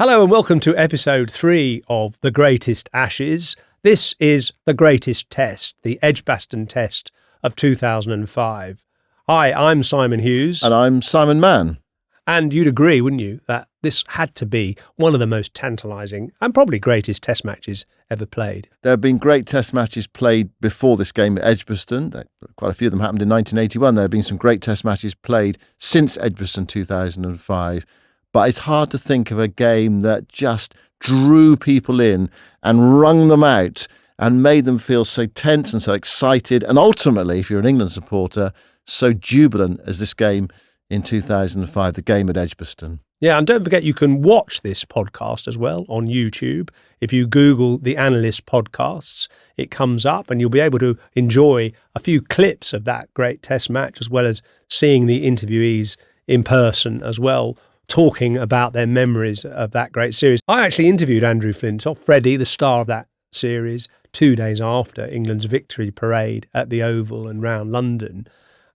Hello and welcome to episode 3 of The Greatest Ashes. This is the greatest test, the Edgbaston test of 2005. Hi, I'm Simon Hughes. And I'm Simon Mann. And you'd agree, wouldn't you, that this had to be one of the most tantalising and probably greatest test matches ever played. There have been great test matches played before this game at Edgbaston. Quite a few of them happened in 1981. There have been some great test matches played since Edgbaston 2005. But it's hard to think of a game that just drew people in and wrung them out and made them feel so tense and so excited. And ultimately, if you're an England supporter, so jubilant as this game in 2005, the game at Edgbaston. Yeah, and don't forget you can watch this podcast as well on YouTube. If you Google the Analyst podcasts, it comes up and you'll be able to enjoy a few clips of that great test match as well as seeing the interviewees in person as well, talking about their memories of that great series. I actually interviewed Andrew Flintoff, Freddie, the star of that series, 2 days after England's victory parade at the Oval and round London.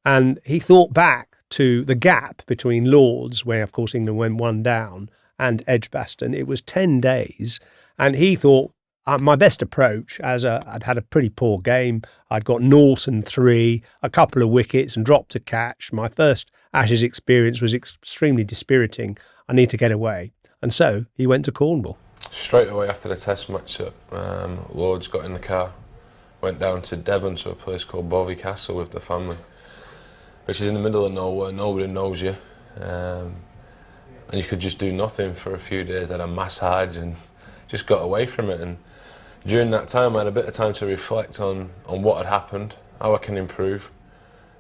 And he thought back to the gap between Lords, where, of course, England went 1 down, and Edgbaston. It was 10 days. And he thought, my best approach, I'd had a pretty poor game. I'd got 0 and 3, a couple of wickets and dropped a catch. My first Ashes experience was extremely dispiriting. I need to get away. And so he went to Cornwall. Straight away after the test match at Lords, got in the car, went down to Devon to a place called Bovey Castle with the family, which is in the middle of nowhere, nobody knows you. And you could just do nothing for a few days. I had a massage and just got away from it. And during that time, I had a bit of time to reflect on what had happened, how I can improve,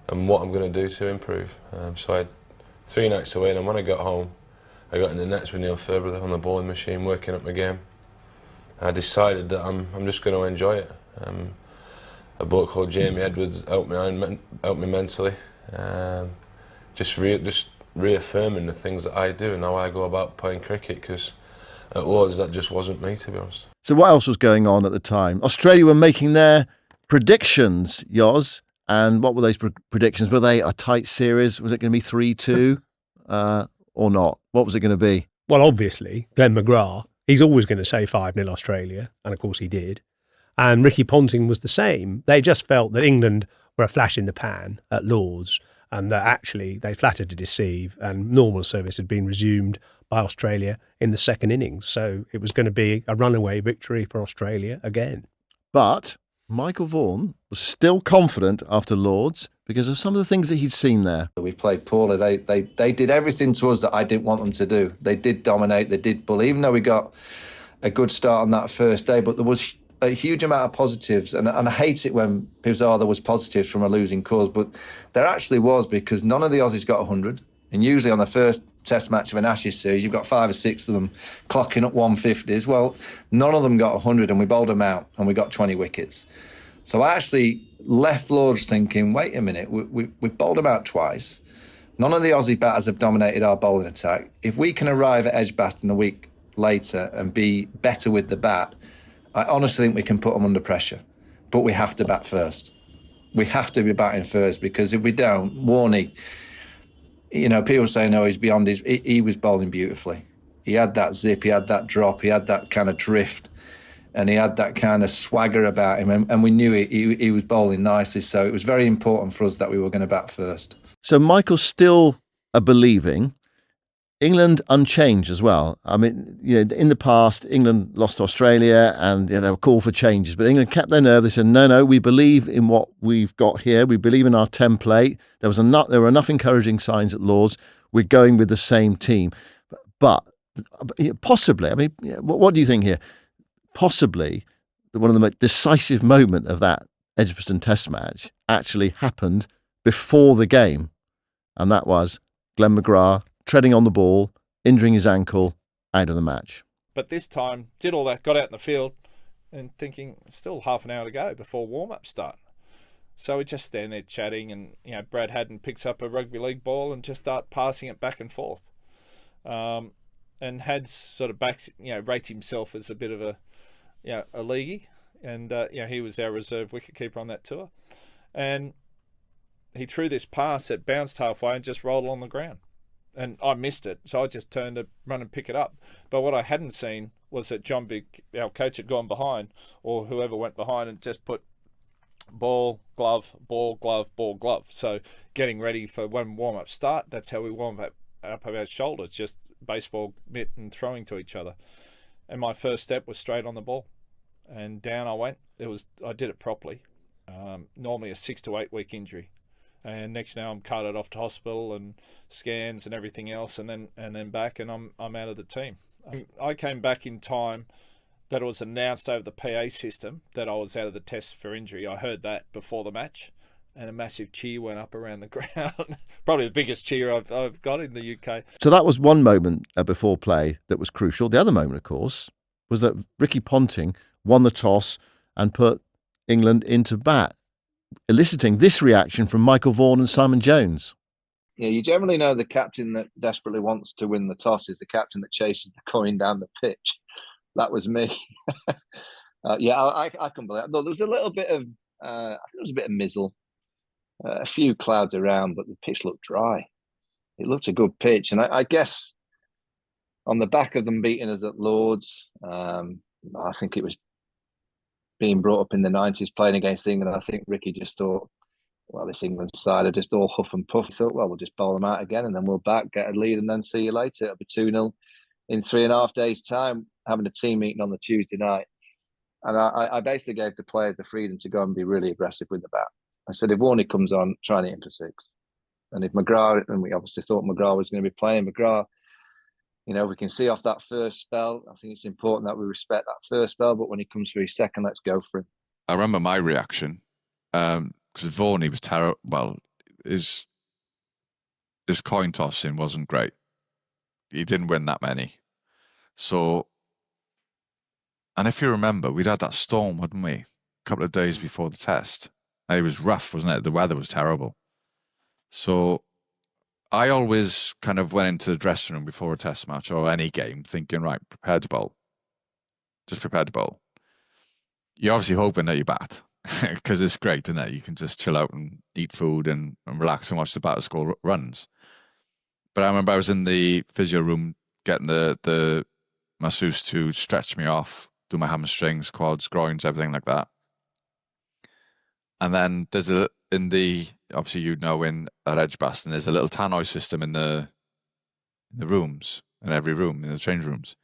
and what I'm going to do to improve. So I had 3 nights away, and when I got home, I got in the nets with Neil Fairbrother on the bowling machine, working up my game. I decided that I'm just going to enjoy it. A bloke called Jamie Edwards helped me mentally, just reaffirming the things that I do and how I go about playing cricket, because at Lords that just wasn't me, to be honest. So what else was going on at the time? Australia were making their predictions, Yoz. And what were those predictions? Were they a tight series? Was it going to be 3-2 or not? What was it going to be? Well, obviously, Glenn McGrath, he's always going to say 5-0 Australia. And of course he did. And Ricky Ponting was the same. They just felt that England were a flash in the pan at Lords and that actually they flattered to deceive, and normal service had been resumed by Australia in the second innings. So it was going to be a runaway victory for Australia again. But Michael Vaughan was still confident after Lords because of some of the things that he'd seen there. We played poorly. They did everything to us that I didn't want them to do. They did dominate, they did bully, even though we got a good start on that first day. But there was a huge amount of positives, and I hate it when people say, there was positives from a losing cause, but there actually was, because none of the Aussies got 100. And usually on the first test match of an Ashes series, you've got 5 or 6 of them clocking up 150s. Well, none of them got 100, and we bowled them out, and we got 20 wickets. So I actually left Lords thinking, wait a minute, we've bowled them out twice. None of the Aussie batters have dominated our bowling attack. If we can arrive at Edgbaston a week later and be better with the bat, I honestly think we can put them under pressure. But we have to bat first. We have to be batting first, because if we don't, Warne, people say, no, he's beyond his... He was bowling beautifully. He had that zip, he had that drop, he had that kind of drift, and he had that kind of swagger about him, and we knew he was bowling nicely, so it was very important for us that we were going to bat first. So Michael's still a believing. England unchanged as well. I mean, in the past, England lost to Australia and they were called for changes, but England kept their nerve. They said, no, we believe in what we've got here. We believe in our template. There were enough encouraging signs at Lords. We're going with the same team. But possibly, I mean, what do you think here? Possibly one of the most decisive moment of that Edgbaston test match actually happened before the game. And that was Glenn McGrath treading on the ball, injuring his ankle, out of the match. But this time, did all that, got out in the field and thinking, still half an hour to go before warm-up start. So we just stand there chatting, and Brad Haddon picks up a rugby league ball and just start passing it back and forth. And Hads sort of rates himself as a bit of a leaguey, and he was our reserve wicketkeeper on that tour. And he threw this pass that bounced halfway and just rolled along the ground. and I missed it, so I just turned to run and pick it up. But what I hadn't seen was that John Big, our coach, had gone behind, or whoever went behind, and just put ball, glove, ball, glove, ball, glove. So getting ready for when warm-up start, that's how we warm up our shoulders, just baseball mitt and throwing to each other. And my first step was straight on the ball, and down I went. I did it properly. Normally a 6 to 8 week injury, and next now I'm carted off to hospital and scans and everything else, and then back, and I'm out of the team. I came back in time that it was announced over the PA system that I was out of the test for injury. I heard that before the match, and a massive cheer went up around the ground. Probably the biggest cheer I've got in the UK. So that was one moment before play that was crucial. The other moment, of course, was that Ricky Ponting won the toss and put England into bat, eliciting this reaction from Michael Vaughan and Simon Jones. Yeah, you generally know the captain that desperately wants to win the toss is the captain that chases the coin down the pitch. That was me. I can believe it. No, there was a little bit of, I think there was a bit of mizzle, a few clouds around, but the pitch looked dry. It looked a good pitch, and I guess on the back of them beating us at Lords, I think it was being brought up in the 90s playing against England. I think Ricky just thought, well, this England side are just all huff and puff. He thought, well, we'll just bowl them out again, and then we'll back, get a lead, and then see you later. It'll be 2-0 in 3.5 days' time, having a team meeting on the Tuesday night. And I basically gave the players the freedom to go and be really aggressive with the bat. I said, if Warne comes on, try and hit him for 6. And if McGrath, and we obviously thought McGrath was going to be playing, McGrath, we can see off that first spell. I think it's important that we respect that first spell, but when he comes for his second, let's go for him. I remember my reaction, because Vaughan, he was terrible. Well, his coin tossing wasn't great. He didn't win that many. So, and if you remember, we'd had that storm, hadn't we? A couple of days before the test. And it was rough, wasn't it? The weather was terrible. So I always kind of went into the dressing room before a test match or any game thinking, right, prepare to bowl. Just prepare to bowl. You're obviously hoping that you bat because it's great, isn't it? You can just chill out and eat food and relax and watch the batter score runs. But I remember I was in the physio room getting the masseuse to stretch me off, do my hamstrings, quads, groins, everything like that. And then there's obviously in at Edgbaston, there's a little tannoy system in the rooms, in every room, in the change rooms.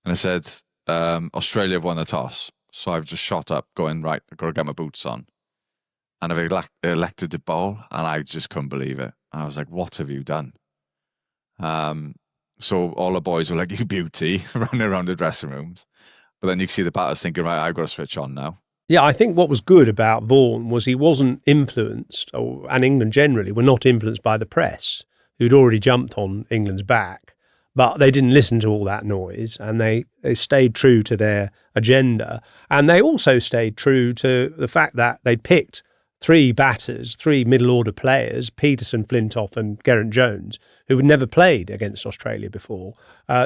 And it said, Australia have won the toss. So I've just shot up going, right, I've got to get my boots on. And I've elected to bowl, and I just couldn't believe it. And I was like, what have you done? So all the boys were like, you beauty, running around the dressing rooms. But then you can see the batters thinking, right, I've got to switch on now. Yeah, I think what was good about Vaughan was he wasn't influenced, and England generally were not influenced by the press, who'd already jumped on England's back. But they didn't listen to all that noise, and they stayed true to their agenda. And they also stayed true to the fact that they'd picked 3 batters, 3 middle-order players, Peterson, Flintoff and Geraint Jones, who had never played against Australia before.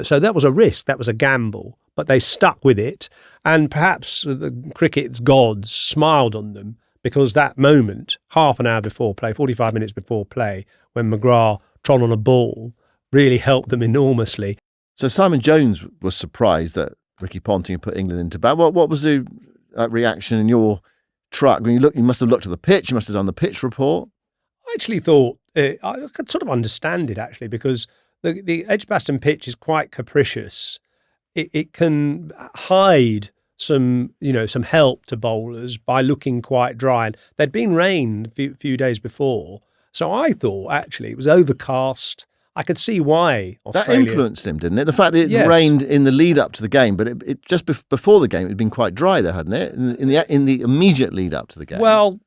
So that was a risk, that was a gamble, but they stuck with it. And perhaps the cricket's gods smiled on them because that moment, half an hour before play, 45 minutes before play, when McGrath trod on a ball, really helped them enormously. So Simon Jones was surprised that Ricky Ponting had put England into bat. What was the reaction in your truck when you must have looked at the pitch, you must have done the pitch report? I actually thought I could sort of understand it actually, because the Edgbaston pitch is quite capricious. It can hide some help to bowlers by looking quite dry. And there'd been rain a few days before, so I thought actually it was overcast. I could see why Australia... That influenced him, didn't it? The fact that it rained in the lead up to the game, but it just before the game, it had been quite dry there, hadn't it? In the immediate lead up to the game. Well,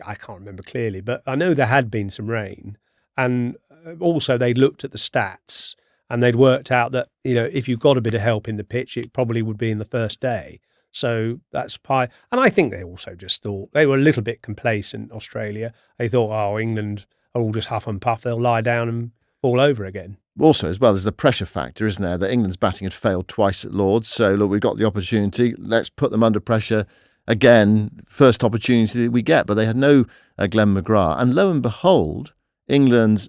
I can't remember clearly, but I know there had been some rain, and also they'd looked at the stats and they'd worked out that if you got a bit of help in the pitch, it probably would be in the first day. So that's and I think they also just thought they were a little bit complacent. Australia, they thought, oh, England are all just huff and puff; they'll lie down and all over again. Also, as well, there's the pressure factor, isn't there? That England's batting had failed twice at Lords. So, look, we've got the opportunity. Let's put them under pressure again. First opportunity that we get. But they had no Glenn McGrath. And lo and behold, England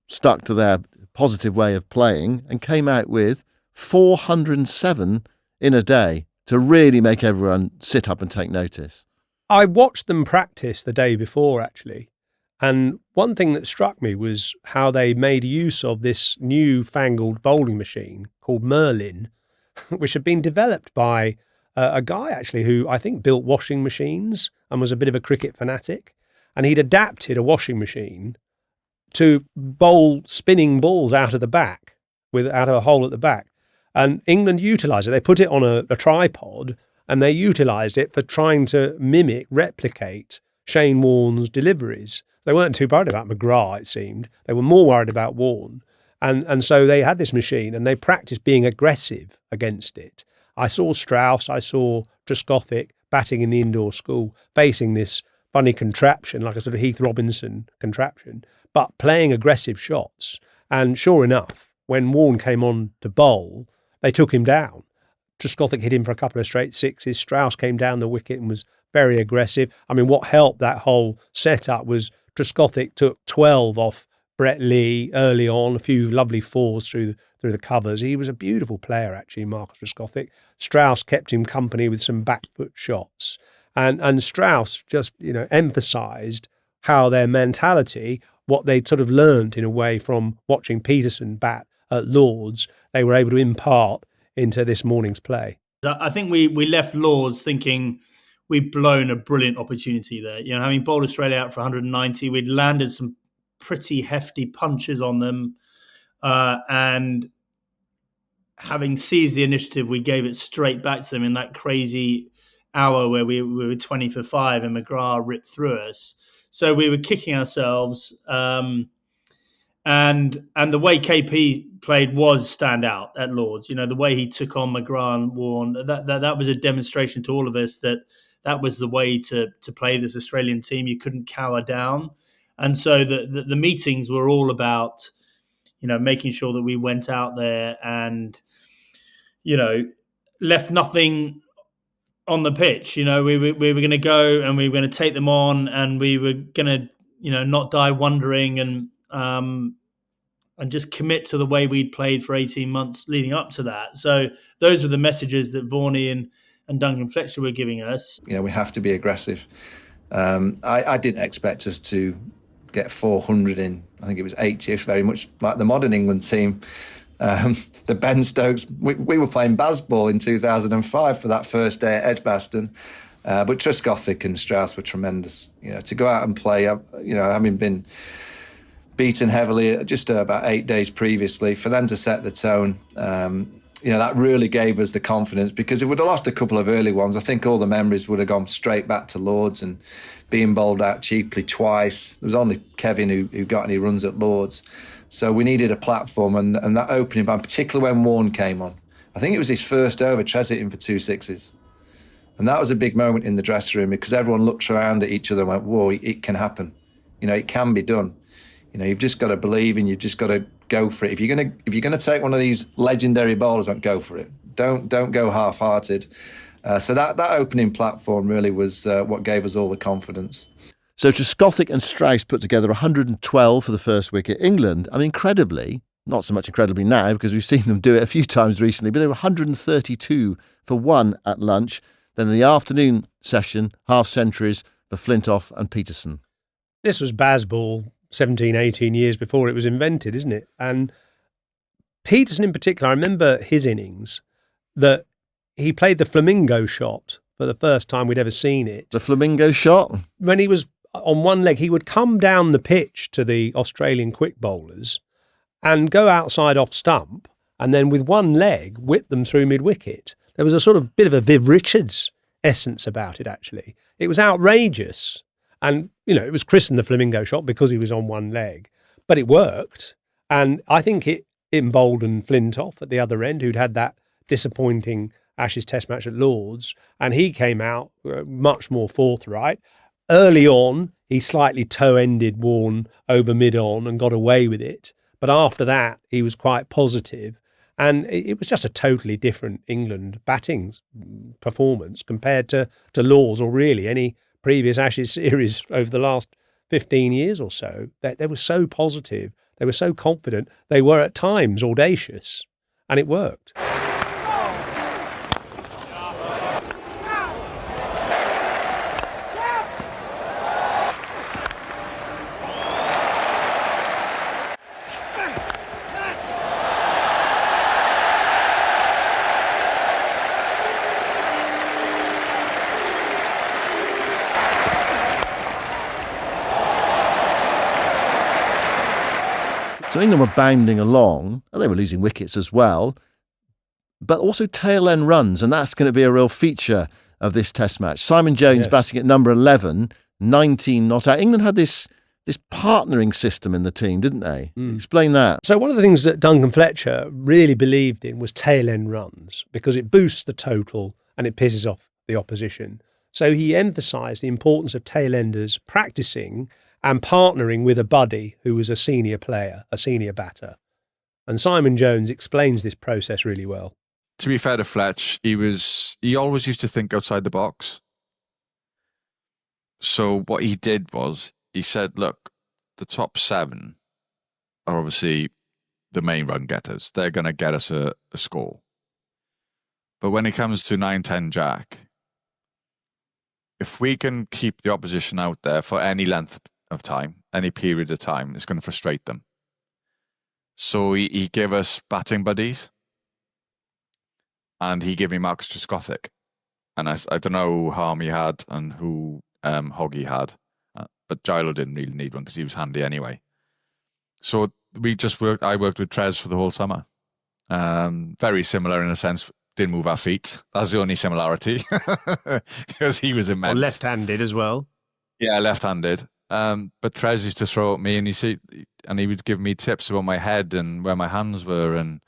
stuck to their positive way of playing and came out with 407 in a day to really make everyone sit up and take notice. I watched them practice the day before, actually. And one thing that struck me was how they made use of this new-fangled bowling machine called Merlin, which had been developed by a guy, actually, who I think built washing machines and was a bit of a cricket fanatic. And he'd adapted a washing machine to bowl spinning balls out of the back, out of a hole at the back. And England utilised it. They put it on a tripod, and they utilised it for trying to replicate Shane Warne's deliveries. They weren't too worried about McGrath, it seemed. They were more worried about Vaughan. And so they had this machine and they practiced being aggressive against it. I saw Strauss, I saw Trescothick batting in the indoor school, facing this funny contraption, like a sort of Heath Robinson contraption, but playing aggressive shots. And sure enough, when Warne came on to bowl, they took him down. Trescothick hit him for a couple of straight sixes. Strauss came down the wicket and was very aggressive. I mean, what helped that whole setup was Trescothick took 12 off Brett Lee early on, a few lovely fours through the covers. He was a beautiful player, actually, Marcus Trescothick. Strauss kept him company with some back foot shots. And Strauss just, emphasised how their mentality, what they'd sort of learnt in a way from watching Peterson bat at Lord's, they were able to impart into this morning's play. I think we left Lord's thinking we'd blown a brilliant opportunity there. Having bowled Australia out for 190, we'd landed some pretty hefty punches on them, and having seized the initiative, we gave it straight back to them in that crazy hour where we were 20 for 5 and McGrath ripped through us. So we were kicking ourselves, and the way KP played was stand out at Lord's. The way he took on McGrath and Warne, that was a demonstration to all of us that was the way to play this Australian team. You couldn't cower down. And so the meetings were all about, making sure that we went out there and, left nothing on the pitch. We were going to go and we were going to take them on, and we were going to, not die wondering and just commit to the way we'd played for 18 months leading up to that. So those were the messages that Vaughan and Duncan Fletcher were giving us. We have to be aggressive. I didn't expect us to get 400 in. I think it was 80ish, very much like the modern England team. The Ben Stokes, we were playing baseball in 2005 for that first day at Edgbaston. But Trescothick and Strauss were tremendous. To go out and play, having been beaten heavily just about 8 days previously, for them to set the tone, that really gave us the confidence, because if we'd have lost a couple of early ones, I think all the memories would have gone straight back to Lord's and being bowled out cheaply twice. There was only Kevin who got any runs at Lord's. So we needed a platform, and that opening band, particularly when Warne came on. I think it was his first over, Trez hit him for 2 sixes. And that was a big moment in the dressing room, because everyone looked around at each other and went, whoa, it can happen. It can be done. You've just got to believe, and you've just got to go for it. If you're gonna take one of these legendary bowlers, go for it. Don't go half-hearted. So that opening platform really was what gave us all the confidence. So Trescothick and Strauss put together 112 for the first wicket. England, incredibly, not so much incredibly now because we've seen them do it a few times recently, but they were 132 for 1 at lunch. Then in the afternoon session, half centuries for Flintoff and Peterson. This was baseball 17, 18 years before it was invented, isn't it? And Peterson in particular, I remember his innings, that he played the flamingo shot for the first time we'd ever seen it. The flamingo shot? When he was on one leg, he would come down the pitch to the Australian quick bowlers and go outside off stump, and then with one leg whip them through mid-wicket. There was a sort of bit of a Viv Richards essence about it, actually. It was outrageous. And, it was christened the flamingo shot because he was on one leg. But it worked. And I think it emboldened Flintoff at the other end, who'd had that disappointing Ashes Test match at Lord's. And he came out much more forthright. Early on, he slightly toe-ended Warne over mid-on and got away with it. But after that, he was quite positive. And it was just a totally different England batting performance compared to Lord's or really any previous Ashes series over the last 15 years or so. They were so positive. They were so confident. They were at times audacious, and it worked. So England were bounding along, and they were losing wickets as well, but also tail-end runs, and that's going to be a real feature of this Test match. Simon Jones batting at number 11, 19 not out. England had this partnering system in the team, didn't they? Explain that. So one of the things that Duncan Fletcher really believed in was tail-end runs, because it boosts the total and it pisses off the opposition. So he emphasised the importance of tail-enders practising and partnering with a buddy who was a senior player, a senior batter. And Simon Jones explains this process really well. To be fair to Fletch, he always used to think outside the box. So what he did was, he said, look, the top 7 are obviously the main run getters. They're going to get us a score. But when it comes to 9-10 Jack, if we can keep the opposition out there for any length of time, any period of time, it's going to frustrate them. So he gave us batting buddies, and he gave me Marcus Trescothick. And I don't know who Harmy had and who Hoggy had, but Gilo didn't really need one because he was handy anyway. So I worked with Trez for the whole summer. Very similar in a sense, didn't move our feet. That's the only similarity, because he was immense. Or left-handed as well. Yeah, left-handed. But Trez used to throw at me, and he would give me tips about my head and where my hands were, and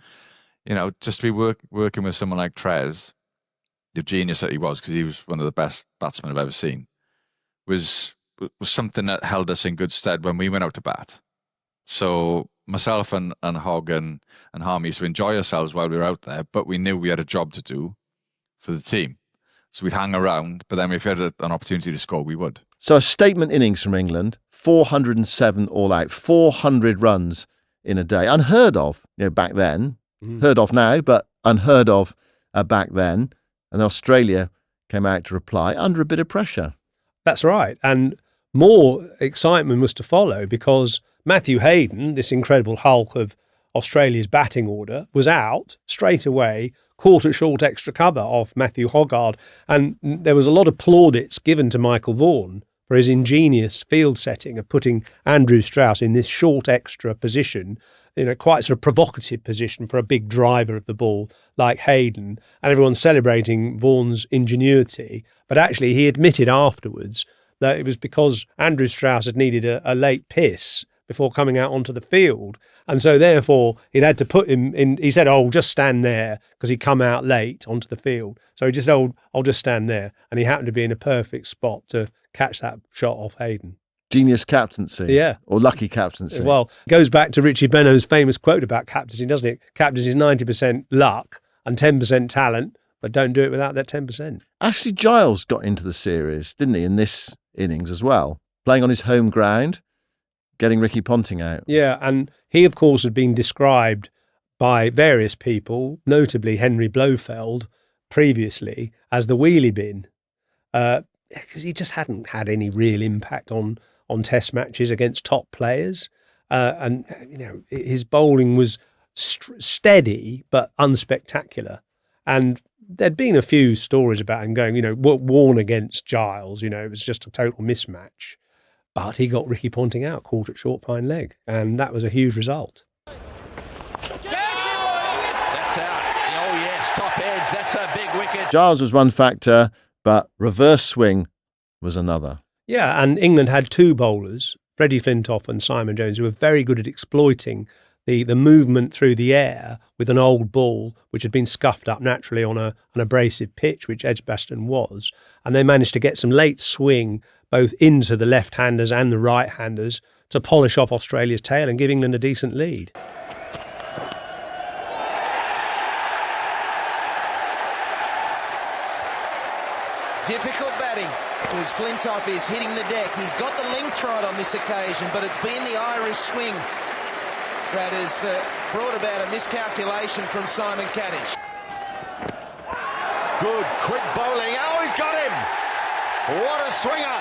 just to be working with someone like Trez, the genius that he was, because he was one of the best batsmen I've ever seen, was something that held us in good stead when we went out to bat. So myself and Hogg and Harmy used to enjoy ourselves while we were out there, but we knew we had a job to do for the team. So we'd hang around, but then if we had an opportunity to score, we would. So a statement innings from England, 407 all out, 400 runs in a day. Unheard of, back then. Heard of now, but unheard of back then. And Australia came out to reply under a bit of pressure. That's right. And more excitement was to follow, because Matthew Hayden, this incredible hulk of Australia's batting order, was out straight away, caught at short extra cover off Matthew Hoggard. And there was a lot of plaudits given to Michael Vaughan for his ingenious field setting of putting Andrew Strauss in this short extra position, quite sort of provocative position for a big driver of the ball like Hayden, and everyone's celebrating Vaughan's ingenuity. But actually he admitted afterwards that it was because Andrew Strauss had needed a late piss before coming out onto the field. And so therefore he'd had to put him in. He said, just stand there, because he'd come out late onto the field. So he just said, I'll just stand there. And he happened to be in a perfect spot to catch that shot off Hayden. Genius captaincy. Yeah. Or lucky captaincy. Well, it goes back to Richie Benaud's famous quote about captaincy, doesn't it? Captaincy is 90% luck and 10% talent, but don't do it without that 10%. Ashley Giles got into the series, didn't he, in this innings as well? Playing on his home ground, getting Ricky Ponting out. Yeah, and he, of course, had been described by various people, notably Henry Blofeld, previously, as the wheelie bin, because he just hadn't had any real impact on Test matches against top players. And his bowling was steady but unspectacular. And there'd been a few stories about him going, Warne against Giles, it was just a total mismatch. But he got Ricky Ponting out, caught at short fine leg, and that was a huge result. That's out. Oh yes, top edge. That's a big wicket. Giles was one factor, but reverse swing was another. Yeah, and England had 2 bowlers, Freddie Flintoff and Simon Jones, who were very good at exploiting the movement through the air with an old ball, which had been scuffed up naturally on an abrasive pitch, which Edgbaston was. And they managed to get some late swing both into the left-handers and the right-handers to polish off Australia's tail and give England a decent lead. Difficult batting, because Flintoff is hitting the deck. He's got the length right on this occasion, but it's been the Irish swing that has brought about a miscalculation from Simon Kaddish. Good, quick bowling. Oh, he's got him! What a swinger!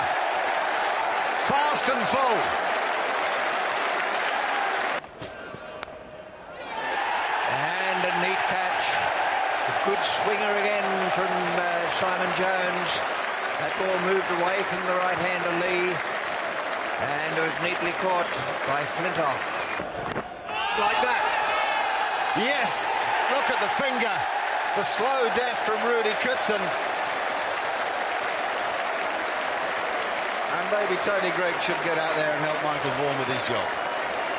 Fast and full. And a neat catch. A good swinger again from Simon Jones. That ball moved away from the right hand of Lee. And it was neatly caught by Flintoff. Like that. Yes! Look at the finger. The slow death from Rudy Coetsen. And maybe Tony Greig should get out there and help Michael Vaughan with his job.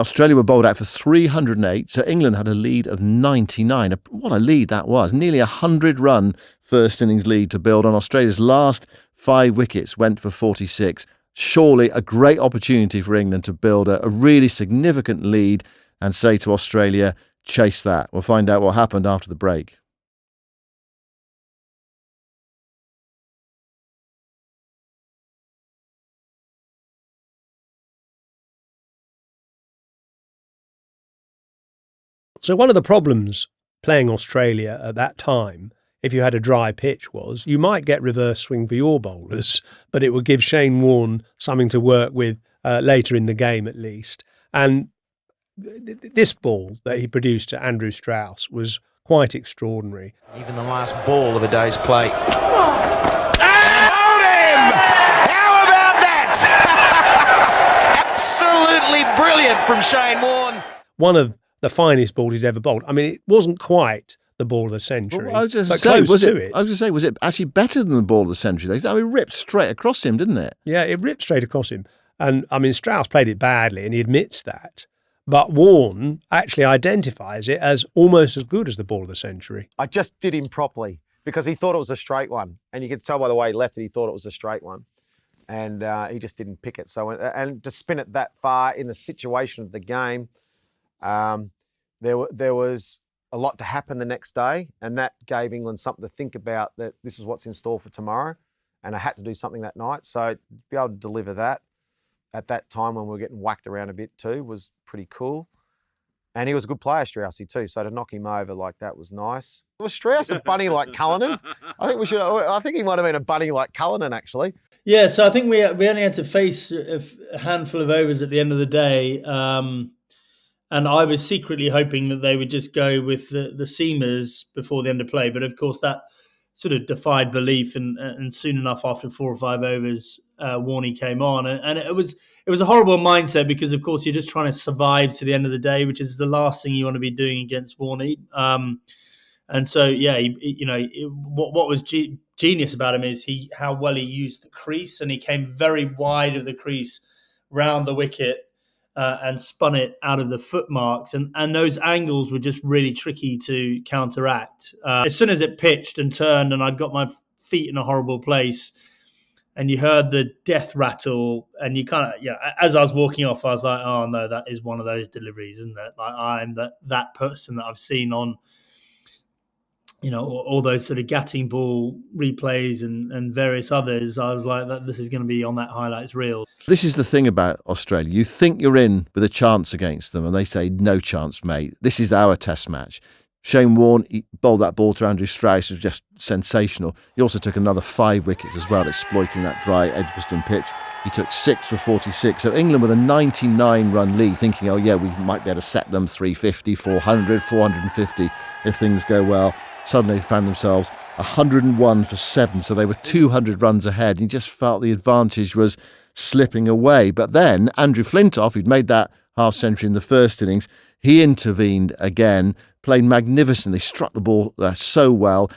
Australia were bowled out for 308, so England had a lead of 99. What a lead that was. Nearly a 100-run first innings lead to build on. Australia's last 5 wickets went for 46. Surely a great opportunity for England to build a really significant lead and say to Australia, chase that. We'll find out what happened after the break. So one of the problems playing Australia at that time, if you had a dry pitch, was you might get reverse swing for your bowlers, but it would give Shane Warne something to work with later in the game at least. And this ball that he produced to Andrew Strauss was quite extraordinary. Even the last ball of a day's play. And hold him! How about that? Absolutely brilliant from Shane Warne. One of the finest balls he's ever bowled. I mean, it wasn't quite the ball of the century, Well, I was just but saying, close to it. I was going to say, was it actually better than the ball of the century? I mean, it ripped straight across him, didn't it? Yeah, it ripped straight across him. And I mean, Strauss played it badly, and he admits that. But Warne actually identifies it as almost as good as the ball of the century. I just did him properly because he thought it was a straight one. And you could tell by the way he left it, he thought it was a straight one. And he just didn't pick it. So, and to spin it that far in the situation of the game, there was a lot to happen the next day. And that gave England something to think about, that this is what's in store for tomorrow. And I had to do something that night. So to be able to deliver that at that time when we were getting whacked around a bit too was pretty cool. And he was a good player, Straussy, too. So to knock him over like that was nice. Was Strauss a bunny like Cullinan? I think he might have been a bunny like Cullinan, actually. Yeah, so I think we only had to face a handful of overs at the end of the day. And I was secretly hoping that they would just go with the seamers before the end of play. But of course, that sort of defied belief. And soon enough, after 4 or 5 overs, Warne came on. And it was a horrible mindset because, of course, you're just trying to survive to the end of the day, which is the last thing you want to be doing against Warne. And so, yeah, what was genius about him is how well he used the crease, and he came very wide of the crease round the wicket and spun it out of the foot marks. And those angles were just really tricky to counteract. As soon as it pitched and turned and I'd got my feet in a horrible place and you heard the death rattle and you kind of, as I was walking off, I was like, oh no, that is one of those deliveries, isn't it? Like I'm that person that I've seen on, all those sort of Gatting ball replays and various others. I was like, this is going to be on that highlights reel. This is the thing about Australia. You think you're in with a chance against them, and they say, no chance, mate. This is our test match. Shane Warne, he bowled that ball to Andrew Strauss. It was just sensational. He also took another 5 wickets as well, exploiting that dry Edgbaston pitch. He took 6 for 46. So England with a 99-run lead, thinking, oh yeah, we might be able to set them 350, 400, 450 if things go well. Suddenly they found themselves 101 for 7, so they were 200 runs ahead. You just felt the advantage was slipping away. But then Andrew Flintoff, who'd made that half-century in the first innings, he intervened again, played magnificently, struck the ball so well.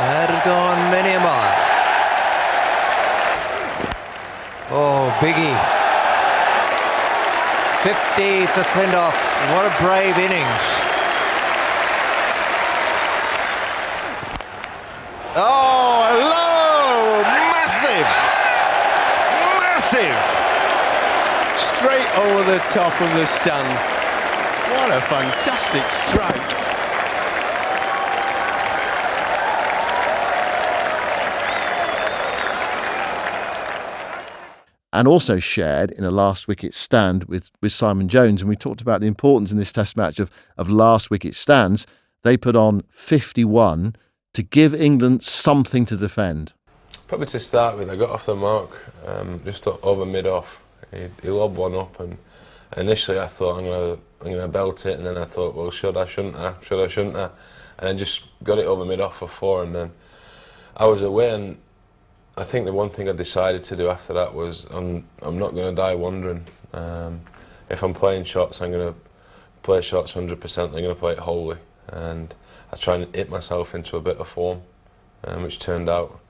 That has gone many a mile. Oh, Biggie. 50 for Flintoff. What a brave innings. Oh, hello! Massive! Massive! Straight over the top of the stand. What a fantastic strike. and also shared in a last wicket stand with Simon Jones. And we talked about the importance in this Test match of last wicket stands. They put on 51 to give England something to defend. Probably to start with, I got off the mark just over mid-off. He lobbed one up, and initially I thought I'm gonna belt it, and then I thought, well, should I, shouldn't I? And then just got it over mid-off for 4, and then I was away, and I think the one thing I decided to do after that was I'm not going to die wondering. If I'm playing shots, I'm going to play shots 100%, I'm going to play it wholly. And I try and hit myself into a bit of form, which turned out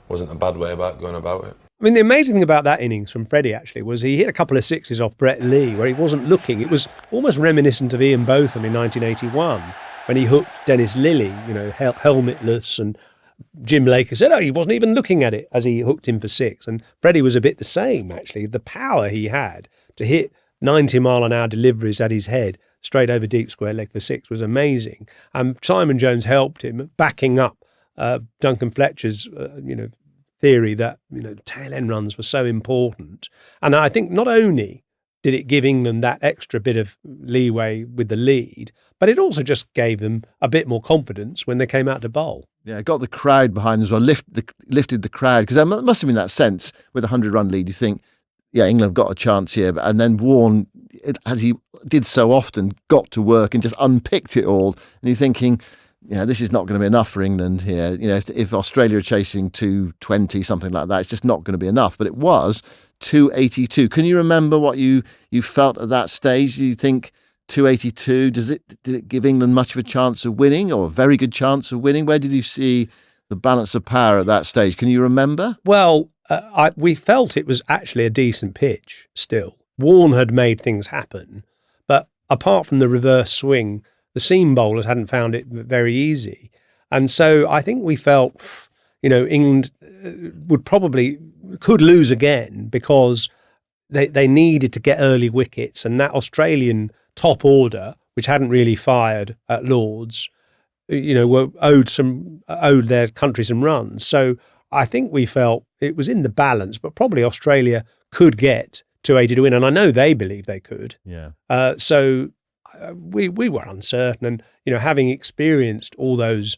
wasn't a bad way about going about it. I mean, the amazing thing about that innings from Freddie, actually, was he hit a couple of sixes off Brett Lee where he wasn't looking. It was almost reminiscent of Ian Botham in 1981 when he hooked Dennis Lilly, helmetless, and Jim Laker said, he wasn't even looking at it as he hooked him for 6. And Freddie was a bit the same, actually. The power he had to hit 90-mile-an-hour deliveries at his head straight over deep square leg for 6 was amazing. Simon Jones helped him, backing up Duncan Fletcher's, theory that tail end runs were so important. And I think not only did it give England that extra bit of leeway with the lead, but it also just gave them a bit more confidence when they came out to bowl. Yeah, it got the crowd behind them as well, lifted the crowd, because there must have been that sense with a 100-run lead. You think, England have got a chance here, and then Warne, as he did so often, got to work and just unpicked it all. And you're thinking, this is not going to be enough for England here. If Australia are chasing 220, something like that, it's just not going to be enough. But it was 282. Can you remember what you felt at that stage? Do you think 282, did it give England much of a chance of winning, or a very good chance of winning? Where did you see the balance of power at that stage? Can you remember? Well, we felt it was actually a decent pitch still. Warne had made things happen, but apart from the reverse swing, the seam bowlers hadn't found it very easy. And so I think we felt, England could lose again because they needed to get early wickets, and that Australian top order, which hadn't really fired at Lords, owed their country some runs. So I think we felt it was in the balance, but probably Australia could get 280 to win, and I know they believe they could. Yeah. So we were uncertain, and having experienced all those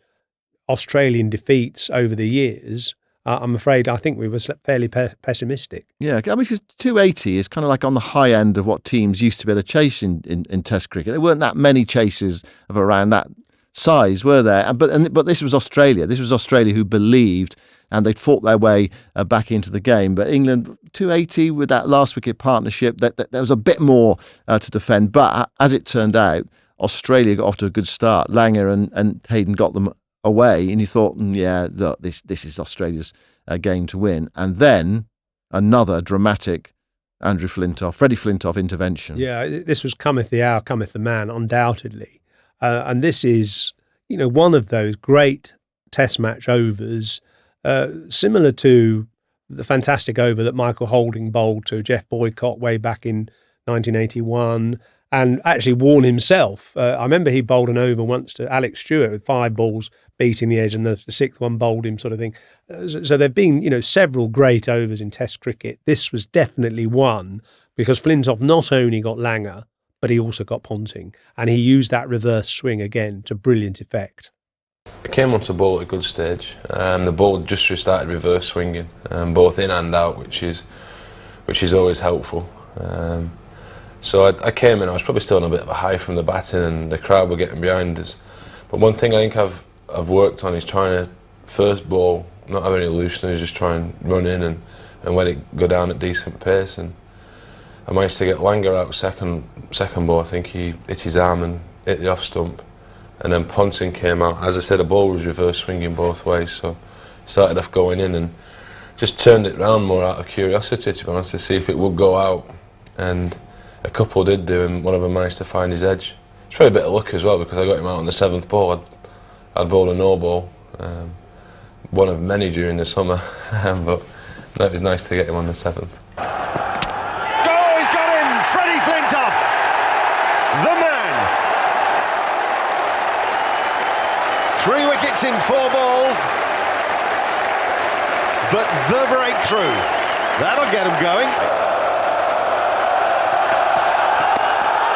Australian defeats over the years, I'm afraid I think we were fairly pessimistic. Yeah, I mean, because 280 is kind of like on the high end of what teams used to be able to chase in Test cricket. There weren't that many chases of around that size, were there? But this was Australia. This was Australia who believed, and they'd fought their way back into the game. But England, 280 with that last wicket partnership, that there was a bit more to defend. But as it turned out, Australia got off to a good start. Langer and Hayden got them away, and you thought, look, this is Australia's game to win. And then another dramatic Freddie Flintoff intervention. Yeah, this was cometh the hour, cometh the man, undoubtedly. And this is, one of those great Test match overs, similar to the fantastic over that Michael Holding bowled to Jeff Boycott way back in 1981. And actually Warne himself, I remember he bowled an over once to Alex Stewart with 5 balls beating the edge, and the 6th one bowled him, sort of thing. So there've been, several great overs in Test cricket. This was definitely one, because Flintoff not only got Langer, but he also got Ponting, and he used that reverse swing again to brilliant effect. I came onto bowl at a good stage. The ball just started reverse swinging, both in and out, which is always helpful. So I came in, I was probably still on a bit of a high from the batting, and the crowd were getting behind us. But one thing I think I've worked on is trying to first ball, not have any looseness, just try and run in and let it go down at decent pace. And I managed to get Langer out second ball. I think he hit his arm and hit the off stump. And then Ponting came out. As I said, the ball was reverse swinging both ways, so started off going in and just turned it round more out of curiosity, to be honest, to see if it would go out. And a couple did do, and one of them managed to find his edge. It's probably a bit of luck as well, because I got him out on the 7th ball. I'd bowled a no ball, one of many during the summer, but no, it was nice to get him on the 7th. Oh, he's got him! Freddie Flintoff, the man. 3 wickets in 4 balls, but the breakthrough. That'll get him going.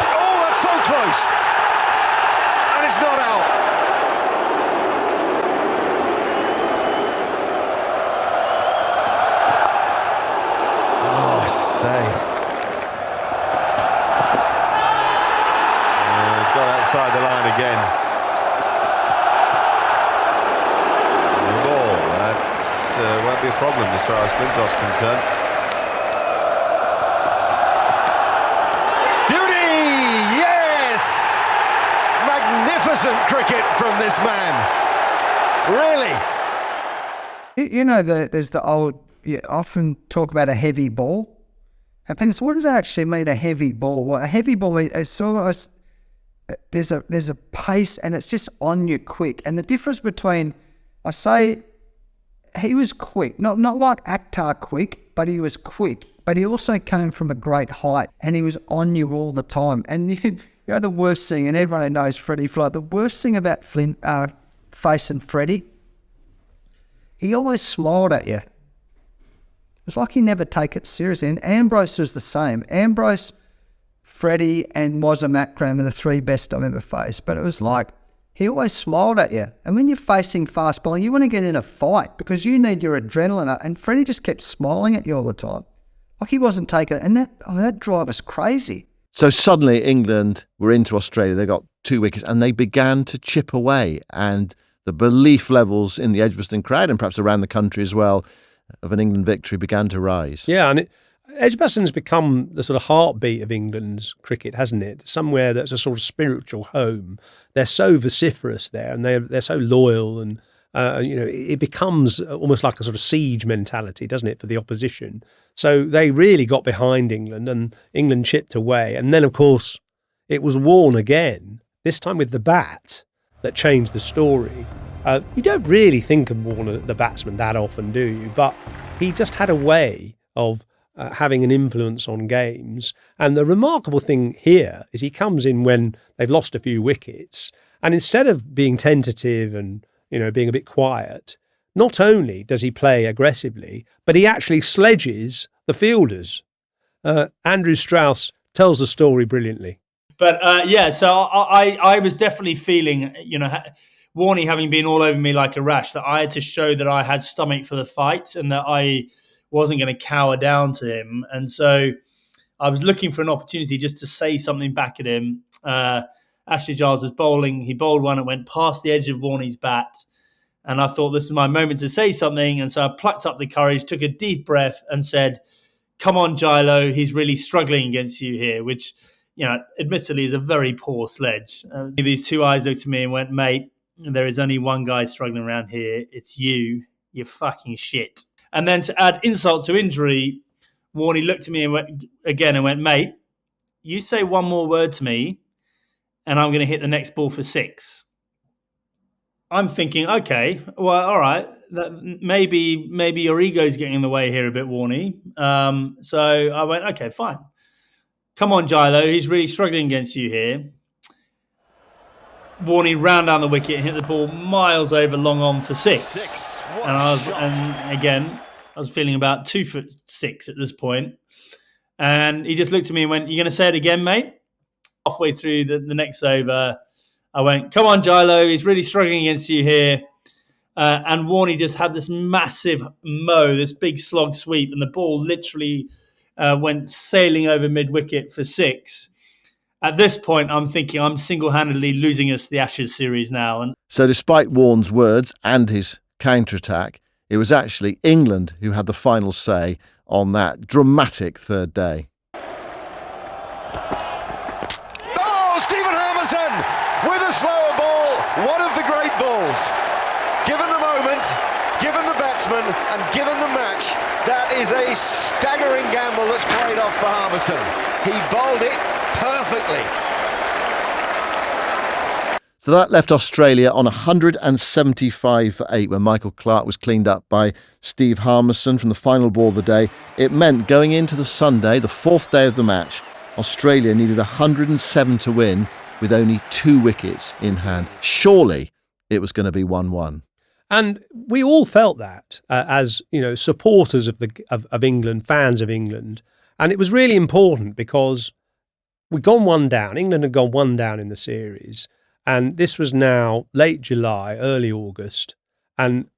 Oh, that's so close. And it's not out. Oh, I say. He's got outside the line again. The ball, that won't be a problem as far as Flintoff's concerned. Magnificent cricket from this man. Really? You know, there's the old, you often talk about a heavy ball. And people say, what does that actually mean, a heavy ball? Well, a heavy ball, it's almost, there's a pace and it's just on you quick. And the difference between, I say, he was quick, not like Akhtar quick, but he was quick. But he also came from a great height and he was on you all the time. And you know the worst thing, and everyone knows Freddie Flintoff, the worst thing about facing Freddie, he always smiled at you. It was like he never take it seriously. And Ambrose was the same. Ambrose, Freddie, and Wazza McGrath are the three best I've ever faced. But it was like, he always smiled at you. And when you're facing fast bowling, you want to get in a fight because you need your adrenaline up. And Freddie just kept smiling at you all the time. Like he wasn't taking it. And that drive us crazy. So suddenly England were into Australia. They got 2 wickets and they began to chip away. And the belief levels in the Edgbaston crowd and perhaps around the country as well of an England victory began to rise. Yeah, and Edgbaston's become the sort of heartbeat of England's cricket, hasn't it? Somewhere that's a sort of spiritual home. They're so vociferous there, and they're so loyal, and it becomes almost like a sort of siege mentality, doesn't it, for the opposition? So they really got behind England, and England chipped away. And then, of course, it was Warne again, this time with the bat, that changed the story. You don't really think of Warne, the batsman, that often, do you? But he just had a way of having an influence on games. And the remarkable thing here is he comes in when they've lost a few wickets, and instead of being tentative and being a bit quiet, not only does he play aggressively, but he actually sledges the fielders. Andrew Strauss tells the story brilliantly. But so I was definitely feeling, Warne having been all over me like a rash, that I had to show that I had stomach for the fight and that I wasn't going to cower down to him. And so I was looking for an opportunity just to say something back at him. Ashley Giles was bowling. He bowled one that went past the edge of Warne's bat. And I thought, this is my moment to say something. And so I plucked up the courage, took a deep breath and said, come on, Gilo, he's really struggling against you here, which, admittedly is a very poor sledge. These two eyes looked at me and went, mate, there is only one guy struggling around here. It's you. You're fucking shit. And then to add insult to injury, Warne looked at me and went, mate, you say one more word to me and I'm going to hit the next ball for 6. I'm thinking, okay, well, all right, maybe your ego's getting in the way here a bit, Warne. So I went, okay, fine. Come on, Gilo, he's really struggling against you here. Warne ran down the wicket and hit the ball miles over long on for 6. And I was feeling about 2'6" at this point. And he just looked at me and went, you going to say it again, mate? Halfway through the next over, I went, come on, Gilo, he's really struggling against you here. And Warne just had this massive this big slog sweep, and the ball literally went sailing over mid-wicket for 6. At this point, I'm thinking I'm single-handedly losing us the Ashes series now. And so despite Warne's words and his counter-attack, it was actually England who had the final say on that dramatic third day. Oh, Steve Harmison with a slower ball, one of the great balls. Given the moment, given the batsman and given the match, that is a staggering gamble that's played off for Harmison. He bowled it perfectly. So that left Australia on 175 for 8 when Michael Clarke was cleaned up by Steve Harmison from the final ball of the day. It meant going into the Sunday, the 4th day of the match, Australia needed 107 to win with only 2 wickets in hand. Surely it was going to be 1-1. And we all felt that as, supporters of England, fans of England. And it was really important because we'd gone one down. England had gone one down in the series. And this was now late July, early August. And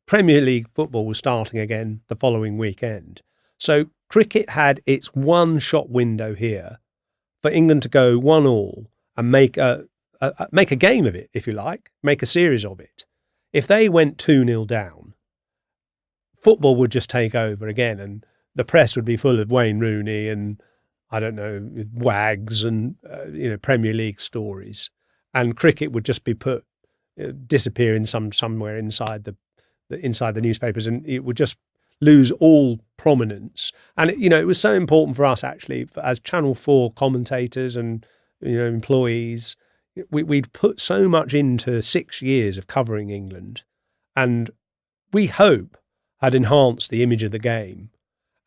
Premier League football was starting again the following weekend. So cricket had its one-shot window here for England to go 1-1 and make a game of it, if you like, make a series of it. If they went 2-0 down, football would just take over again, and the press would be full of Wayne Rooney and, I don't know, Wags and Premier League stories, and cricket would just be disappearing somewhere inside the newspapers, and it would just lose all prominence. And it was so important for us actually, as Channel 4 commentators and employees. We'd put so much into 6 years of covering England, and we hope had enhanced the image of the game.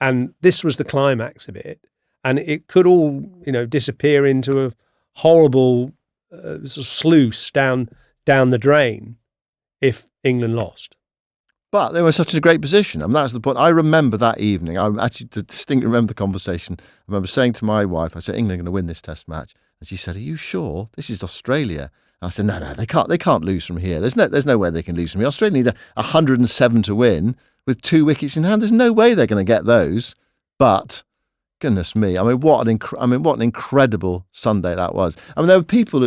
And this was the climax of it. And it could all, disappear into a horrible sort of sluice down the drain if England lost. But they were in such a great position. And that's the point. I remember that evening. I actually distinctly remember the conversation. I remember saying to my wife, I said, England are going to win this test match. And she said, are you sure? This is Australia. And I said, no, they can't lose from here. There's no way they can lose from here. Australia need 107 to win with 2 wickets in hand. There's no way they're going to get those. But goodness me, what an incredible Sunday that was. There were people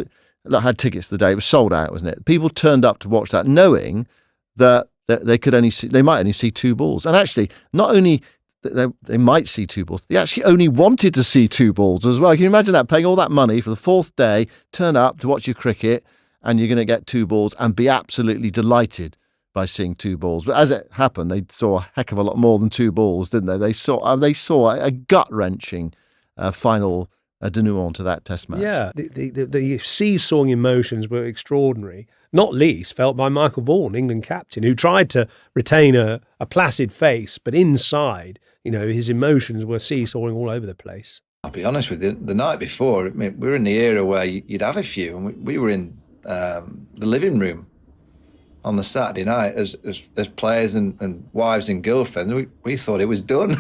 that had tickets the day. It was sold out, wasn't it? People turned up to watch that, knowing that they might only see 2 balls. And actually, not only they might see 2 balls, they actually only wanted to see 2 balls as well. Can you imagine that? Paying all that money for the 4th day, turn up to watch your cricket, and you're going to get 2 balls and be absolutely delighted by seeing 2 balls. But as it happened, they saw a heck of a lot more than 2 balls, didn't they? They saw a gut-wrenching final denouement to that test match. Yeah, the seesawing emotions were extraordinary, not least felt by Michael Vaughan, England captain, who tried to retain a placid face, but inside, his emotions were seesawing all over the place. I'll be honest with you, the night before, we were in the era where you'd have a few, and we were in the living room on the Saturday night as players and wives and girlfriends. We thought it was done.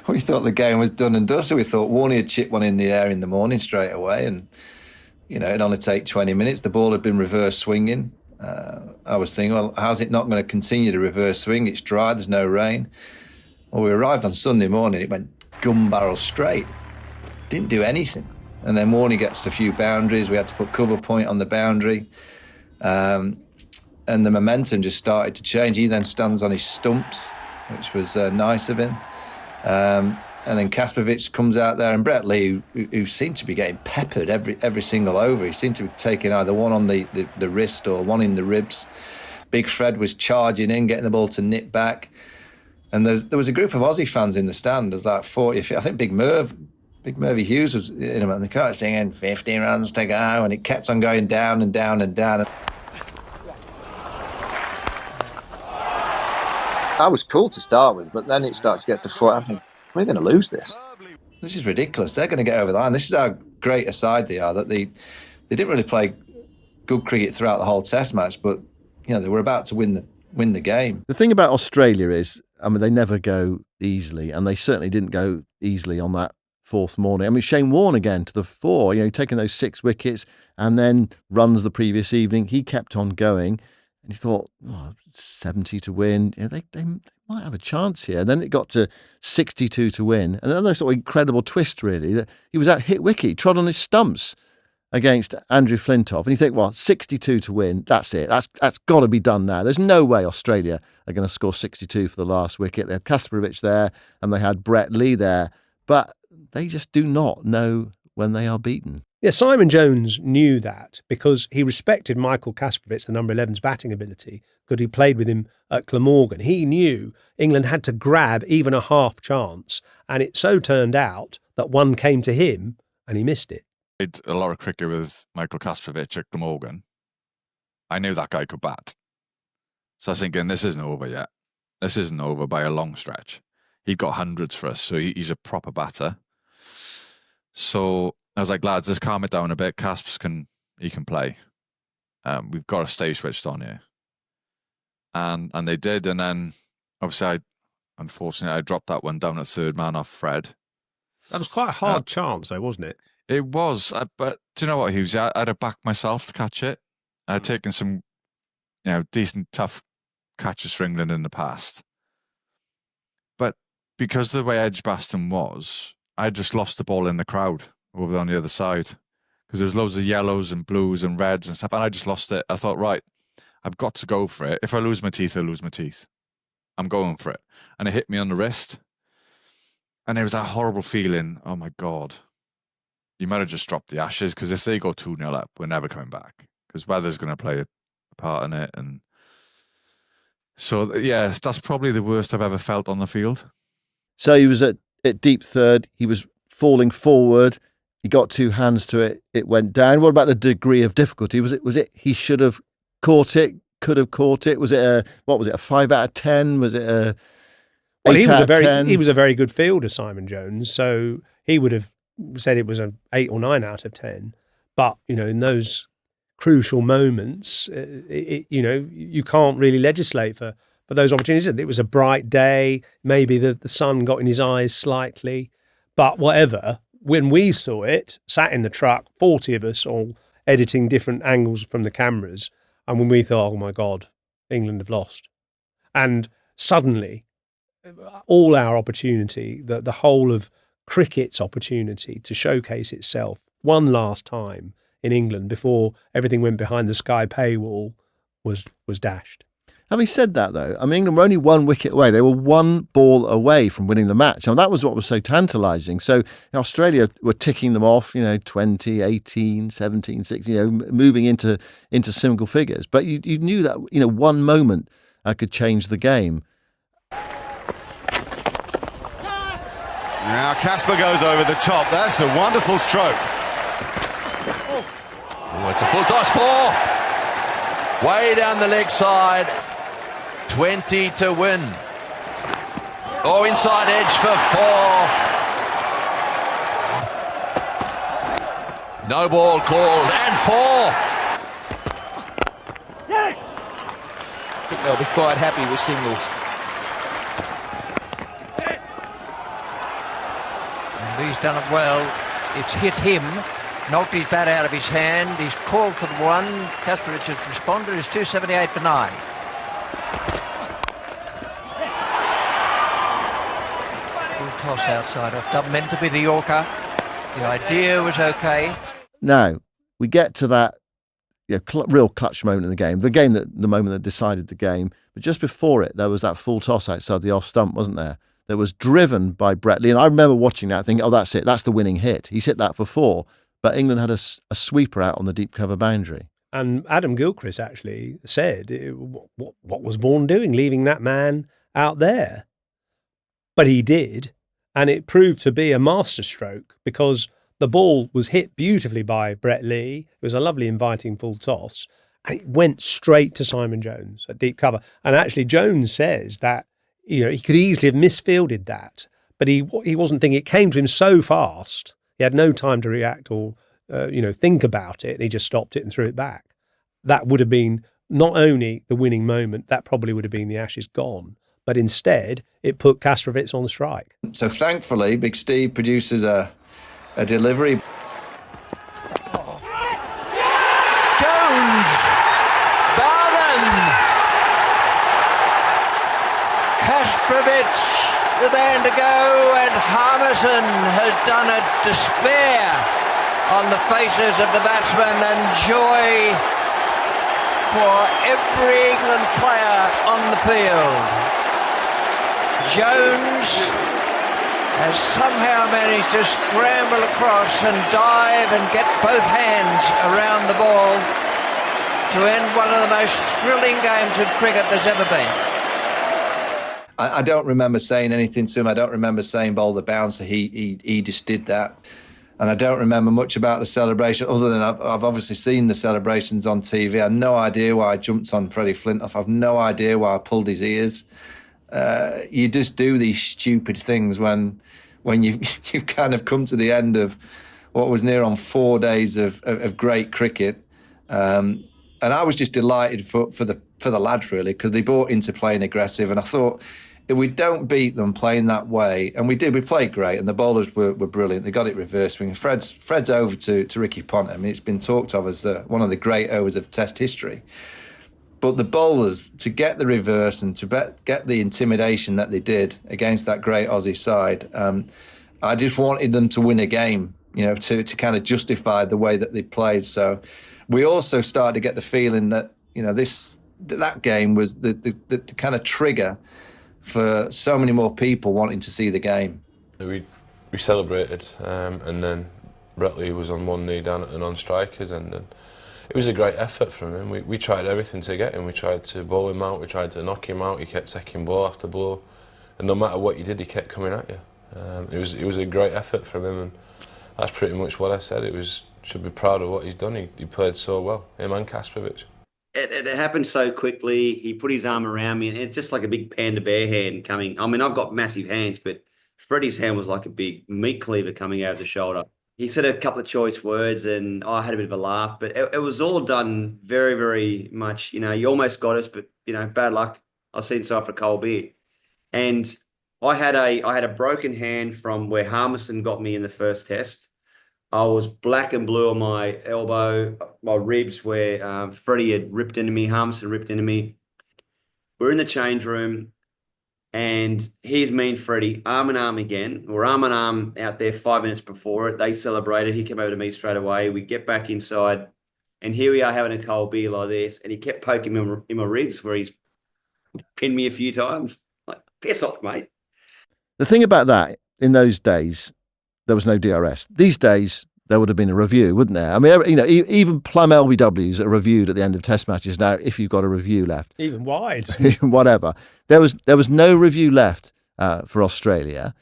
We thought the game was done and dusted. We thought Warne had chipped one in the air in the morning straight away, and it'd only take 20 minutes. The ball had been reverse swinging. I was thinking, well, how's it not going to continue to reverse swing? It's dry, there's no rain. Well, we arrived on Sunday morning, it went gun barrel straight. Didn't do anything. And then Warne gets a few boundaries. We had to put cover point on the boundary. And the momentum just started to change. He then stands on his stumps, which was nice of him. And then Kaspervic comes out there, and Brett Lee, who seemed to be getting peppered every single over. He seemed to be taking either one on the wrist or one in the ribs. Big Fred was charging in, getting the ball to nip back. And there was a group of Aussie fans in the stand. There's like 40, I think Big Mervy Hughes was in him, and the car singing 15 runs to go, and it kept on going down and down and down. That was cool to start with, but then it starts to get to foot. I think, we're going to lose this. This is ridiculous. They're going to get over the line. This is how great a side they are, that they didn't really play good cricket throughout the whole test match, but they were about to win the game. The thing about Australia is, they never go easily, and they certainly didn't go easily on that 4th morning. Shane Warne again to the 4, taking those 6 wickets and then runs the previous evening. He kept on going, and he thought, 70 to win. They might have a chance here. And then it got to 62 to win. And another sort of incredible twist, really, that he was out hit wicket. He trod on his stumps against Andrew Flintoff. And you think, 62 to win, that's it. That's got to be done now. There's no way Australia are going to score 62 for the last wicket. They had Kaspervic there, and they had Brett Lee there. But they just do not know when they are beaten. Yeah, Simon Jones knew that because he respected Michael Kaspervic, the number 11's batting ability, because he played with him at Glamorgan. He knew England had to grab even a half chance, and it so turned out that one came to him and he missed it. I did a lot of cricket with Michael Kaspervic at Glamorgan. I knew that guy could bat. So I was thinking, this isn't over yet. This isn't over by a long stretch. He got hundreds for us, so he's a proper batter. So I was like, lads, let's calm it down a bit. Casps can play. We've got to stay switched on here. and they did. And then obviously, unfortunately, I dropped that one down at third man off Fred. That was quite a hard chance, though, wasn't it? It was, but do you know what, Hughes? I'd have backed myself to catch it. I'd taken some, decent, tough catches for England in the past. But because of the way Edgbaston was, I just lost the ball in the crowd over on the other side. Because there was loads of yellows and blues and reds and stuff, and I just lost it. I thought, right, I've got to go for it. If I lose my teeth, I lose my teeth. I'm going for it. And it hit me on the wrist. And there was that horrible feeling, oh my God, you might have just dropped the Ashes, because if they go 2-0 up, we're never coming back, because weather's going to play a part in it. And so, yeah, that's probably the worst I've ever felt on the field. So he was at deep third. He was falling forward. He got two hands to it. It went down. What about the degree of difficulty? Was it he should have caught it, could have caught it? Was it a 5 out of 10? Was it a 8 out of 10? He was a very good fielder, Simon Jones. So he would have said it was an 8 or 9 out of 10. But, in those crucial moments, you can't really legislate for those opportunities. It was a bright day. Maybe the sun got in his eyes slightly. But whatever, when we saw it, sat in the truck, 40 of us all editing different angles from the cameras, and when we thought, oh my God, England have lost. And suddenly, all our opportunity, the whole of cricket's opportunity to showcase itself one last time in England before everything went behind the Sky paywall was dashed. Having said that, though, England were only 1 wicket away. They were 1 ball away from winning the match. And that was what was so tantalising. So Australia were ticking them off, 20, 18, 17, 16, moving into single figures. But you knew that, one moment could change the game. Now Casper goes over the top. That's a wonderful stroke. Oh, it's a full toss 4. Way down the leg side. 20 to win. Oh, inside edge for 4. No ball called, and 4. I think they'll be quite happy with singles. And he's done it well. It's hit him, knocked his bat out of his hand. He's called for the 1. Casper Richards responded. It's 278 for 9. Toss outside off dump, meant to be the Yorker. The idea was okay. Now, we get to that real clutch moment in the game. The moment that decided the game. But just before it, there was that full toss outside the off stump, wasn't there? That was driven by Brett Lee. And I remember watching that thinking, oh, that's it. That's the winning hit. He's hit that for 4. But England had a sweeper out on the deep cover boundary. And Adam Gilchrist actually said, what was Vaughan doing, leaving that man out there? But he did. And it proved to be a masterstroke because the ball was hit beautifully by Brett Lee. It was a lovely, inviting full toss. And it went straight to Simon Jones at deep cover. And actually, Jones says that, he could easily have misfielded that. But he wasn't thinking. It came to him so fast. He had no time to react or, think about it. And he just stopped it and threw it back. That would have been not only the winning moment, that probably would have been the Ashes gone. But instead, it put Kastrovitz on strike. So thankfully, Big Steve produces a delivery. Jones! Vaughan! Kastrovitz, the man to go, and Harmison has done a despair on the faces of the batsmen, and joy for every England player on the field. Jones has somehow managed to scramble across and dive and get both hands around the ball to end one of the most thrilling games of cricket there's ever been. I don't remember saying anything to him. I don't remember saying bowl the bouncer. He just did that. And I don't remember much about the celebration other than I've obviously seen the celebrations on TV. I have no idea why I jumped on Freddie Flintoff. I've no idea why I pulled his ears. You just do these stupid things when you've kind of come to the end of what was near on 4 days of great cricket. And I was just delighted for the for the lads, really, because they bought into playing aggressive. And I thought, if we don't beat them playing that way, and we did, we played great, and the bowlers were brilliant. They got it reverse swing. Fred's over to Ricky Ponting. I mean, it's been talked of as one of the great overs of Test history. But the bowlers, to get the reverse and to get the intimidation that they did against that great Aussie side, I just wanted them to win a game, to kind of justify the way that they played. So we also started to get the feeling that, that game was the kind of trigger for so many more people wanting to see the game. We celebrated, and then Bretley was on one knee down at the non-strikers, and it was a great effort from him. We tried everything to get him. We tried to bowl him out, we tried to knock him out. He kept taking blow after blow, and no matter what you did, he kept coming at you. It was a great effort from him, and that's pretty much what I said. Should be proud of what he's done. He played so well, him and Kasparovich. It happened so quickly. He put his arm around me, and it's just like a big panda bear hand coming. I mean, I've got massive hands, but Freddie's hand was like a big meat cleaver coming out of the shoulder. He said a couple of choice words, and I had a bit of a laugh, but it was all done very, very much, you almost got us, but, bad luck. I've seen so for a cold beer. And I had a broken hand from where Harmison got me in the first test. I was black and blue on my elbow, my ribs, where Freddie had ripped into me, Harmison ripped into me. We're in the change room, and here's me and Freddie, arm in arm again. We're arm in arm out there 5 minutes before it. They celebrated. He came over to me straight away. We get back inside, and here we are having a cold beer like this, and he kept poking me in my ribs where he's pinned me a few times. Like, piss off, mate. The thing about that, in those days, there was no DRS. These days, there would have been a review, wouldn't there? I mean, even plum LBWs are reviewed at the end of Test matches now, if you've got a review left. Even wide. Whatever. There was no review left for Australia.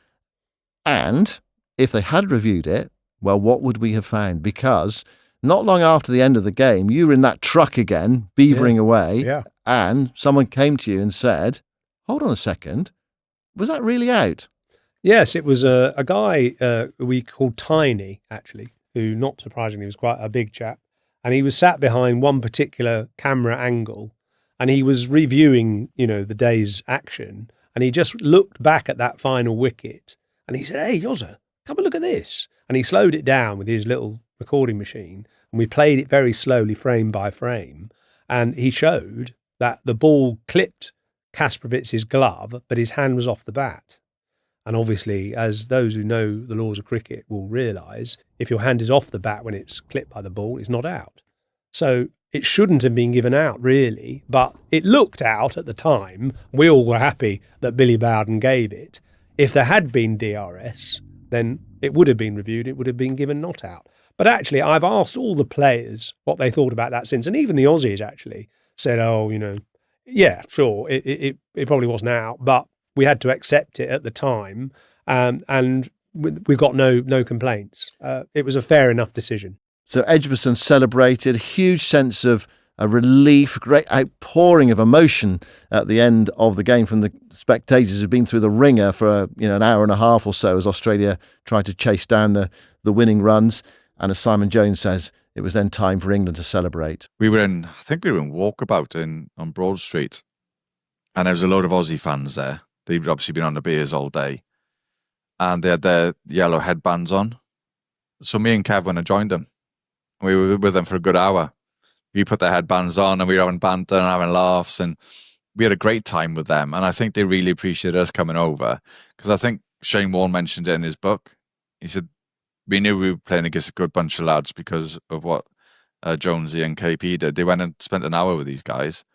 And if they had reviewed it, well, what would we have found? Because not long after the end of the game, you were in that truck again, beavering away, and someone came to you and said, hold on a second, was that really out? Yes, it was a guy we called Tiny, actually, who, not surprisingly, was quite a big chap. And he was sat behind one particular camera angle, and he was reviewing, the day's action. And he just looked back at that final wicket, and he said, "Hey, Yozza, come and look at this." And he slowed it down with his little recording machine, and we played it very slowly, frame by frame. And he showed that the ball clipped Kasparovich's glove, but his hand was off the bat. And obviously, as those who know the laws of cricket will realise, if your hand is off the bat when it's clipped by the ball, it's not out. So it shouldn't have been given out, really, but it looked out at the time. We all were happy that Billy Bowden gave it. If there had been DRS, then it would have been reviewed, it would have been given not out. But actually, I've asked all the players what they thought about that since, and even the Aussies actually said, yeah, sure, it probably wasn't out, but we had to accept it at the time, and we got no complaints. It was a fair enough decision. So Edgbaston celebrated, a huge sense of relief, great outpouring of emotion at the end of the game from the spectators who'd been through the ringer for an hour and a half or so as Australia tried to chase down the winning runs. And as Simon Jones says, it was then time for England to celebrate. I think we were in Walkabout on Broad Street, and there was a load of Aussie fans there. They'd obviously been on the beers all day, and they had their yellow headbands on. So me and Kev went and joined them. We were with them for a good hour. We put their headbands on, and we were having banter and having laughs, and we had a great time with them. And I think they really appreciated us coming over, because I think Shane Warne mentioned it in his book. He said, we knew we were playing against a good bunch of lads because of what Jonesy and KP did. They went and spent an hour with these guys.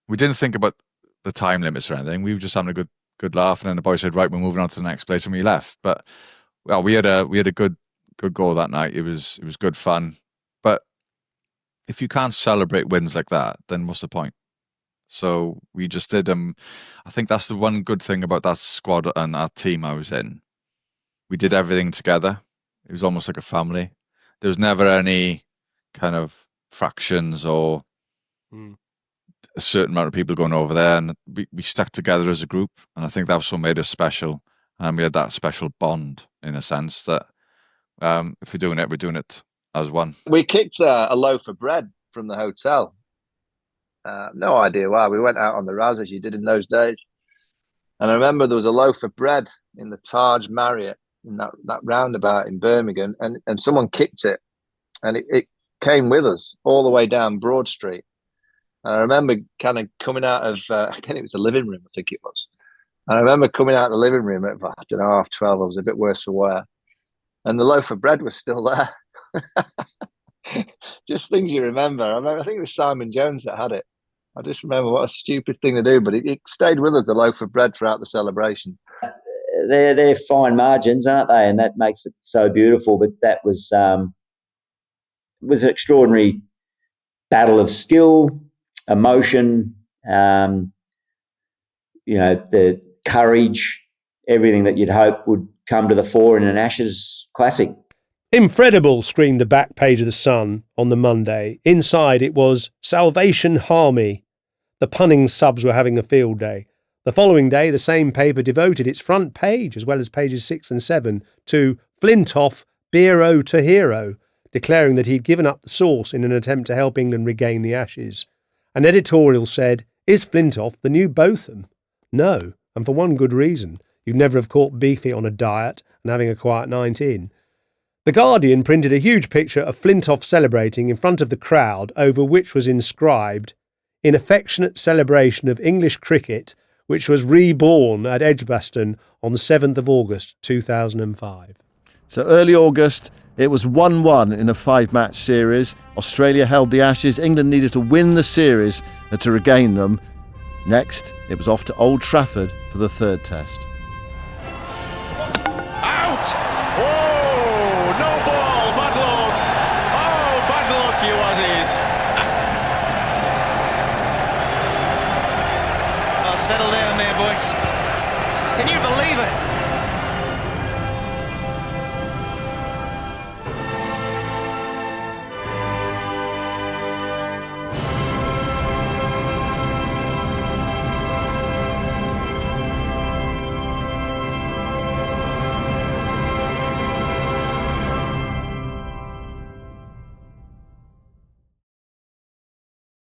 We didn't think about the time limits or anything. We were just having a good laugh, and then the boys said, right, we're moving on to the next place, and we left. But well, we had a good goal that night. It was good fun. But if you can't celebrate wins like that, then what's the point? So we just did. I think that's the one good thing about that squad and that team I was in. We did everything together. It was almost like a family. There was never any kind of fractions or a certain amount of people going over there, and we stuck together as a group, and I think that's what made us special. And we had that special bond, in a sense, that if we're doing it as one. We kicked a loaf of bread from the hotel, No idea why. We went out on the Raz as you did in those days. And I remember there was a loaf of bread in the Taj Marriott in that roundabout in Birmingham, and someone kicked it, and it came with us all the way down Broad Street. And I remember kind of coming out of, again, it was the living room, I think it was. And I remember coming out of the living room at, I don't know, 12:30, I was a bit worse for wear. And the loaf of bread was still there. Just things you remember. I think it was Simon Jones that had it. I just remember what a stupid thing to do, but it stayed with us, the loaf of bread, throughout the celebration. They're fine margins, aren't they? And that makes it so beautiful. But that was an extraordinary battle of skill, emotion, the courage, everything that you'd hope would come to the fore in an Ashes classic. Infredible, screamed the back page of the Sun on the Monday. Inside it was Salvation Harmy. The punning subs were having a field day. The following day, the same paper devoted its front page, as well as pages 6 and 7, to Flintoff, Beero to Hero, declaring that he'd given up the sauce in an attempt to help England regain the Ashes. An editorial said, "Is Flintoff the new Botham?" No, and for one good reason. You'd never have caught Beefy on a diet and having a quiet night in. The Guardian printed a huge picture of Flintoff celebrating in front of the crowd, over which was inscribed, "In affectionate celebration of English cricket, which was reborn at Edgbaston on the 7th of August 2005. So early August, it was 1-1 in a 5-match series. Australia held the Ashes. England needed to win the series to regain them. Next, it was off to Old Trafford for the 3rd test. Out! Oh, no ball, bad luck. Oh, bad luck, you Aussies. Well, settle down there, boys. Can you believe it?